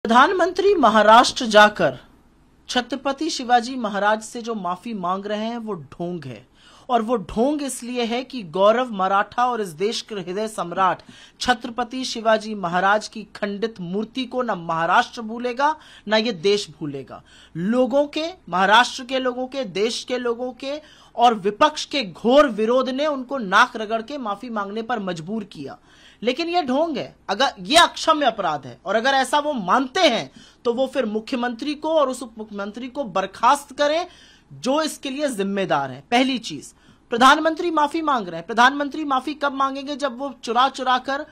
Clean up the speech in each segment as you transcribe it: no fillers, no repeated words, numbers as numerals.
प्रधानमंत्री महाराष्ट्र जाकर छत्रपति शिवाजी महाराज से जो माफी मांग रहे हैं वो ढोंग है। और वो ढोंग इसलिए है कि गौरव मराठा और इस देश के हृदय सम्राट छत्रपति शिवाजी महाराज की खंडित मूर्ति को न महाराष्ट्र भूलेगा न ये देश भूलेगा। लोगों के, महाराष्ट्र के लोगों के, देश के लोगों के और विपक्ष के घोर विरोध ने उनको नाक रगड़ के माफी मांगने पर मजबूर किया। लेकिन यह ढोंग है, अगर यह अक्षम्य अपराध है और अगर ऐसा वो मानते हैं तो वो फिर मुख्यमंत्री को और उस उप मुख्यमंत्री को बर्खास्त करें जो इसके लिए जिम्मेदार है। पहली चीज, प्रधानमंत्री माफी मांग रहे हैं। प्रधानमंत्री माफी कब मांगेंगे? जब वो चुरा चुरा कर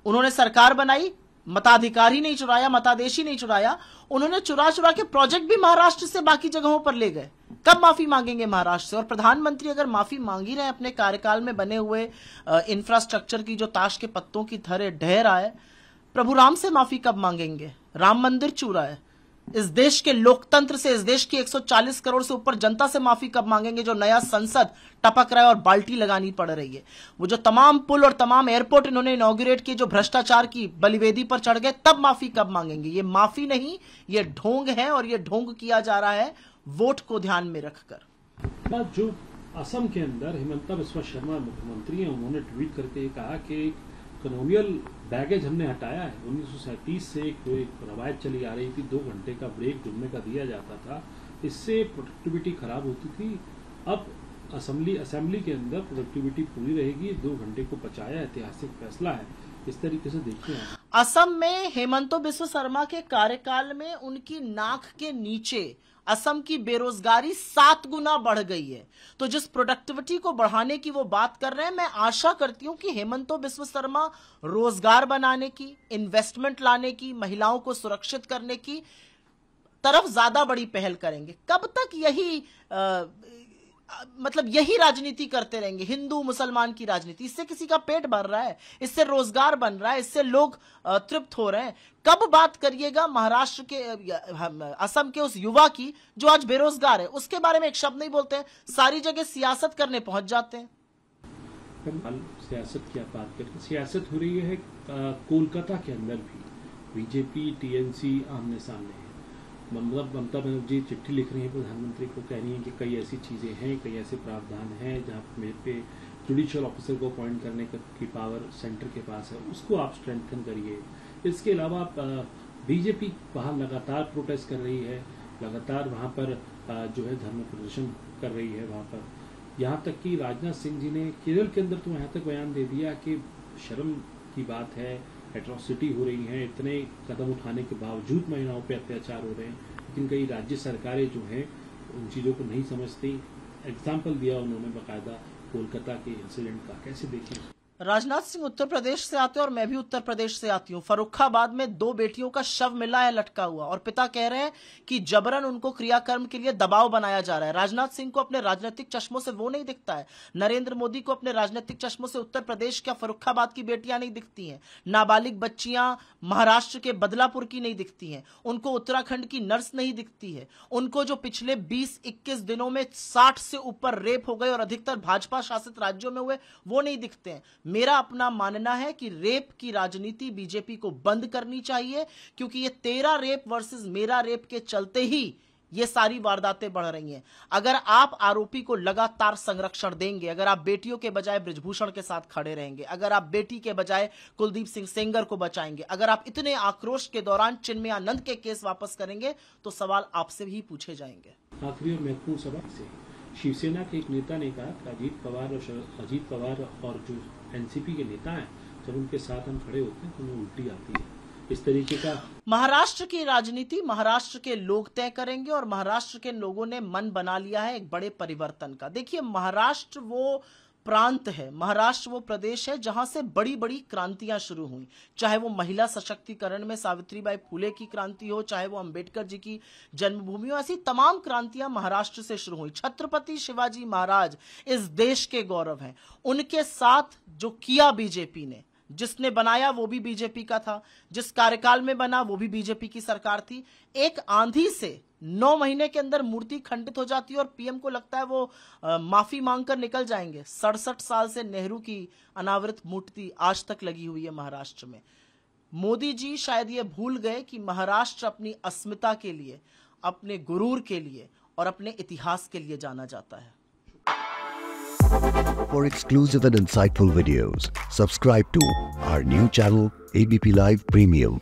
उन्होंने सरकार बनाई, मताधिकार ही नहीं चुराया, मतादेश ही नहीं चुराया, उन्होंने चुरा चुरा के प्रोजेक्ट भी महाराष्ट्र से बाकी जगहों पर ले गए। कब माफी मांगेंगे महाराष्ट्र से? और प्रधानमंत्री अगर माफी मांग ही रहे हैं अपने कार्यकाल में बने हुए इंफ्रास्ट्रक्चर की जो ताश के पत्तों की तरह ढह रहा है, प्रभु राम से माफी कब मांगेंगे? राम मंदिर चूरा है। इस देश के लोकतंत्र से, इस देश की 140 करोड़ से ऊपर जनता से माफी कब मांगेंगे जो नया संसद टपक रहा है और बाल्टी लगानी पड़ रही है? वो जो तमाम पुल और तमाम एयरपोर्ट इन्होंने इनॉग्रेट किए, जो भ्रष्टाचार की बलिवेदी पर चढ़ गए, तब माफी कब मांगेंगे? ये माफी नहीं, ये ढोंग है और ये ढोंग किया जा रहा है वोट को ध्यान में रखकर। जो असम के अंदर हिमंता बिस्वा शर्मा मुख्यमंत्री हैं, उन्होंने ट्वीट करके कहा कि कॉलोनियल बैगेज हमने हटाया है। 1937 से एक रवायत चली आ रही थी, 2 घंटे का ब्रेक जुम्मे का दिया जाता था, इससे प्रोडक्टिविटी खराब होती थी। अब असेंबली के अंदर प्रोडक्टिविटी पूरी रहेगी, 2 घंटे को बचाया, ऐतिहासिक फैसला है। इस तरीके से देखते हैं असम में हेमंतो बिस्वा शर्मा के कार्यकाल में उनकी नाक के नीचे असम की बेरोजगारी 7 गुना बढ़ गई है। तो जिस प्रोडक्टिविटी को बढ़ाने की वो बात कर रहे हैं, मैं आशा करती हूं कि हेमंतो बिस्वा शर्मा रोजगार बनाने की, इन्वेस्टमेंट लाने की, महिलाओं को सुरक्षित करने की तरफ ज्यादा बड़ी पहल करेंगे। कब तक यही राजनीति करते रहेंगे, हिंदू मुसलमान की राजनीति? इससे किसी का पेट भर रहा है, इससे रोजगार बन रहा है, इससे लोग तृप्त हो रहे हैं। कब बात करिएगा महाराष्ट्र के, असम के उस युवा की जो आज बेरोजगार है? उसके बारे में एक शब्द नहीं बोलते हैं, सारी जगह सियासत करने पहुंच जाते हैं। सियासत की बात करके सियासत हो रही है कोलकाता के अंदर भी। बीजेपी टीएमसी आमने सामने है। ममता बनर्जी चिट्ठी लिख रही है प्रधानमंत्री को, कह रही है कि कई ऐसी चीजें हैं, कई ऐसे प्रावधान हैं जहां मेरे पे जुडिशियल ऑफिसर को अपॉइंट करने की पावर सेंटर के पास है, उसको आप स्ट्रेंथन करिए। इसके अलावा बीजेपी वहां लगातार प्रोटेस्ट कर रही है, लगातार वहां पर जो है धर्म प्रदर्शन कर रही है वहां पर। यहाँ तक कि राजनाथ सिंह जी ने केरल के अंदर तो यहाँ तक बयान दे दिया कि शर्म की बात है, एट्रॉसिटी हो रही है, इतने कदम उठाने के बावजूद महिलाओं पे अत्याचार हो रहे हैं, लेकिन कई राज्य सरकारें जो हैं उन चीज़ों को नहीं समझती। एग्जाम्पल दिया उन्होंने बाकायदा कोलकाता के इंसिडेंट का। कैसे देखें? राजनाथ सिंह उत्तर प्रदेश से आते हैं और मैं भी उत्तर प्रदेश से आती हूँ। फर्रुखाबाद में 2 बेटियों का शव मिला है लटका हुआ, और पिता कह रहे हैं कि जबरन उनको क्रियाकर्म के लिए दबाव बनाया जा रहा है। राजनाथ सिंह को अपने राजनीतिक चश्मों से वो नहीं दिखता है, नरेंद्र मोदी को अपने राजनीतिक चश्मों से उत्तर प्रदेश क्या फर्रुखाबाद की बेटियां नहीं दिखती हैं, नाबालिग बच्चियां महाराष्ट्र के बदलापुर की नहीं दिखती हैं, उनको उत्तराखंड की नर्स नहीं दिखती है, उनको जो पिछले 20-21 दिनों में 60 से ऊपर रेप हो गए और अधिकतर भाजपा शासित राज्यों में हुए, वो नहीं दिखते हैं। मेरा अपना मानना है कि रेप की राजनीति बीजेपी को बंद करनी चाहिए, क्योंकि ये तेरा रेप वर्सेस मेरा रेप के चलते ही ये सारी वारदातें बढ़ रही हैं। अगर आप आरोपी को लगातार संरक्षण देंगे, अगर आप बेटियों के बजाय बृजभूषण के साथ खड़े रहेंगे, अगर आप बेटी के बजाय कुलदीप सिंह सेंगर को बचाएंगे, अगर आप इतने आक्रोश के दौरान चिन्मयानंद के केस वापस करेंगे, तो सवाल आपसे भी पूछे जाएंगे। आखिरी और महत्वपूर्ण सवाल से शिवसेना के एक नेता ने कहा कि अजीत पवार और जो एनसीपी के नेता हैं, जब उनके साथ हम खड़े होते हैं तो उन्हें उल्टी आती है। इस तरीके का महाराष्ट्र की राजनीति महाराष्ट्र के लोग तय करेंगे, और महाराष्ट्र के लोगों ने मन बना लिया है एक बड़े परिवर्तन का। देखिए, महाराष्ट्र वो प्रांत है, महाराष्ट्र वो प्रदेश है जहां से बड़ी बड़ी क्रांतियां शुरू हुई, चाहे वो महिला सशक्तिकरण में सावित्रीबाई फुले की क्रांति हो, चाहे वो अंबेडकर जी की जन्मभूमि हो, ऐसी तमाम क्रांतियां महाराष्ट्र से शुरू हुई। छत्रपति शिवाजी महाराज इस देश के गौरव हैं। उनके साथ जो किया बीजेपी ने, जिसने बनाया वो भी बीजेपी का था, जिस कार्यकाल में बना वो भी बीजेपी की सरकार थी। एक आंधी से 9 महीने के अंदर मूर्ति खंडित हो जाती है और पीएम को लगता है वो माफी मांगकर निकल जाएंगे। 67 साल से नेहरू की अनावृत मूर्ति आज तक लगी हुई है महाराष्ट्र में। मोदी जी शायद ये भूल गए कि महाराष्ट्र अपनी अस्मिता के लिए, अपने गुरूर के लिए और अपने इतिहास के लिए जाना जाता है। For exclusive and insightful videos, subscribe to our new channel ABP Live Premium.